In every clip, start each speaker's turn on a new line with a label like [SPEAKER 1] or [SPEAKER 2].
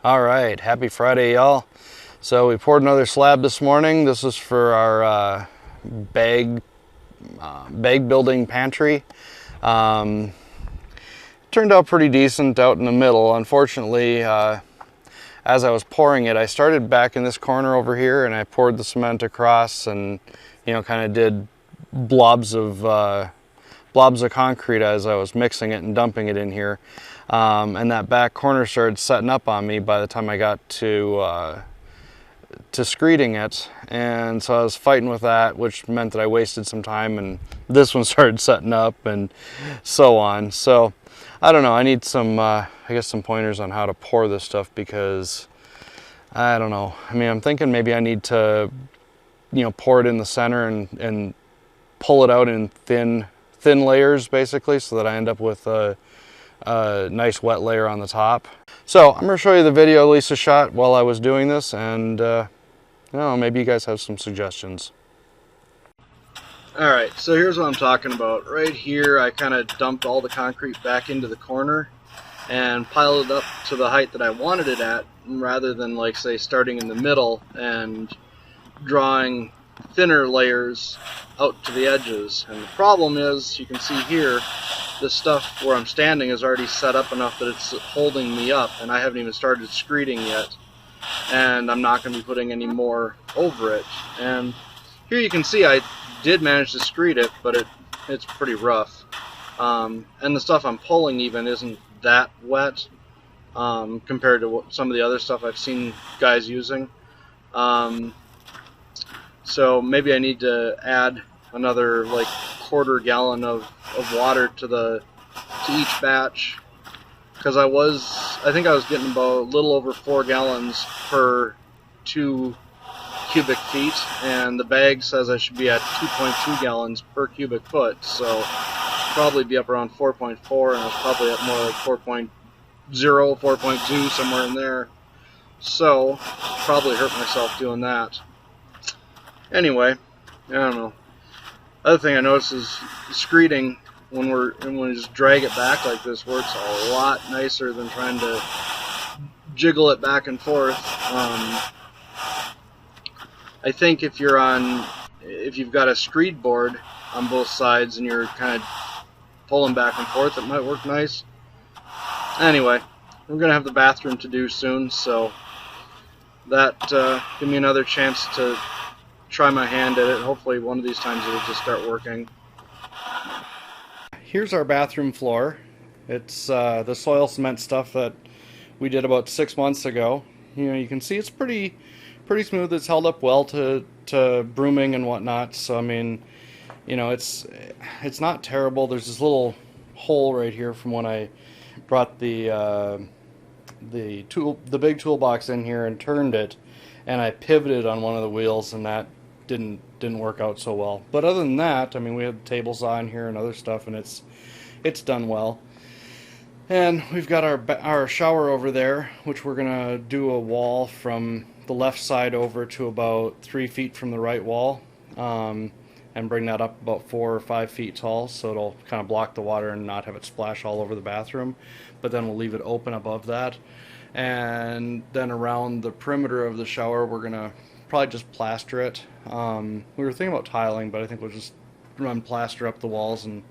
[SPEAKER 1] All right, happy Friday, y'all. So we poured another slab this morning. This is for our bag building pantry. Turned out pretty decent out in the middle. Unfortunately, as I was pouring it, I started back in this corner over here, and I poured the cement across, and kind of did blobs of concrete as I was mixing it and dumping it in here. And that back corner started setting up on me by the time I got to screeding it, and so I was fighting with that, which meant that I wasted some time, and this one started setting up and so on. So I don't know, I need some I guess some pointers on how to pour this stuff, because I don't know. I mean, I'm thinking maybe I need to pour it in the center and pull it out in thin layers, basically, so that I end up with a nice wet layer on the top. So I'm going to show you the video Lisa shot while I was doing this, and maybe you guys have some suggestions. Alright, so here's what I'm talking about. Right here I kind of dumped all the concrete back into the corner and piled it up to the height that I wanted it at, rather than, like, say, starting in the middle and drawing thinner layers out to the edges. And the problem is, you can see here, this stuff where I'm standing is already set up enough that it's holding me up, and I haven't even started screeding yet, and I'm not going to be putting any more over it. And here you can see I did manage to screed it, but it's pretty rough, and the stuff I'm pulling even isn't that wet compared to some of the other stuff I've seen guys using. So maybe I need to add another like quarter gallon of water to each batch, because I think I was getting about a little over 4 gallons per 2 cubic feet, and the bag says I should be at 2.2 gallons per cubic foot, so probably be up around 4.4, and I was probably at more like 4.0, 4.2, somewhere in there. So probably hurt myself doing that. Anyway, I don't know. Other thing I noticed is screeding when we just drag it back like this works a lot nicer than trying to jiggle it back and forth. I think if you've got a screed board on both sides and you're kind of pulling back and forth, it might work nice. Anyway, we're gonna have the bathroom to do soon, so that give me another chance to try my hand at it. Hopefully one of these times it'll just start working. Here's our bathroom floor. It's the soil cement stuff that we did about 6 months ago. You can see it's pretty smooth. It's held up well to brooming and whatnot. So I mean, it's not terrible. There's this little hole right here from when I brought the big toolbox in here and turned it, and I pivoted on one of the wheels, and that didn't work out so well. But other than that, I mean, we have table saw in here and other stuff, and it's done well. And we've got our shower over there, which we're gonna do a wall from the left side over to about 3 feet from the right wall, and bring that up about 4 or 5 feet tall, so it'll kind of block the water and not have it splash all over the bathroom. But then we'll leave it open above that, and then around the perimeter of the shower we're gonna probably just plaster it. We were thinking about tiling, but I think we'll just run plaster up the walls and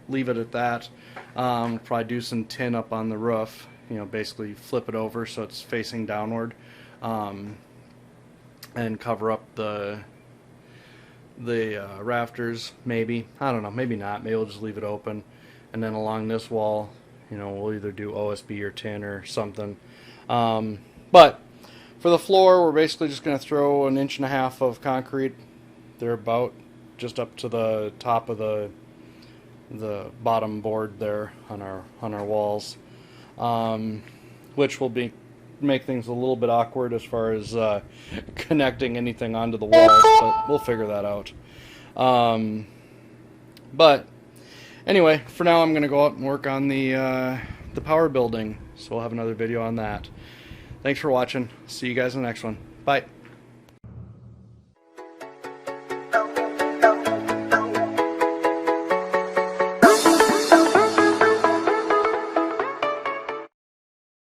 [SPEAKER 1] leave it at that. Probably do some tin up on the roof, basically flip it over so it's facing downward, and cover up the rafters, maybe. I don't know, maybe not. Maybe we'll just leave it open. And then along this wall, we'll either do OSB or tin or something. But for the floor, we're basically just going to throw 1.5 inches of concrete. They're about just up to the top of the bottom board there on our walls, which will make things a little bit awkward as far as connecting anything onto the walls, but we'll figure that out. But anyway, for now I'm going to go out and work on the power building, so we'll have another video on that. Thanks for watching. See you guys in the next one. Bye.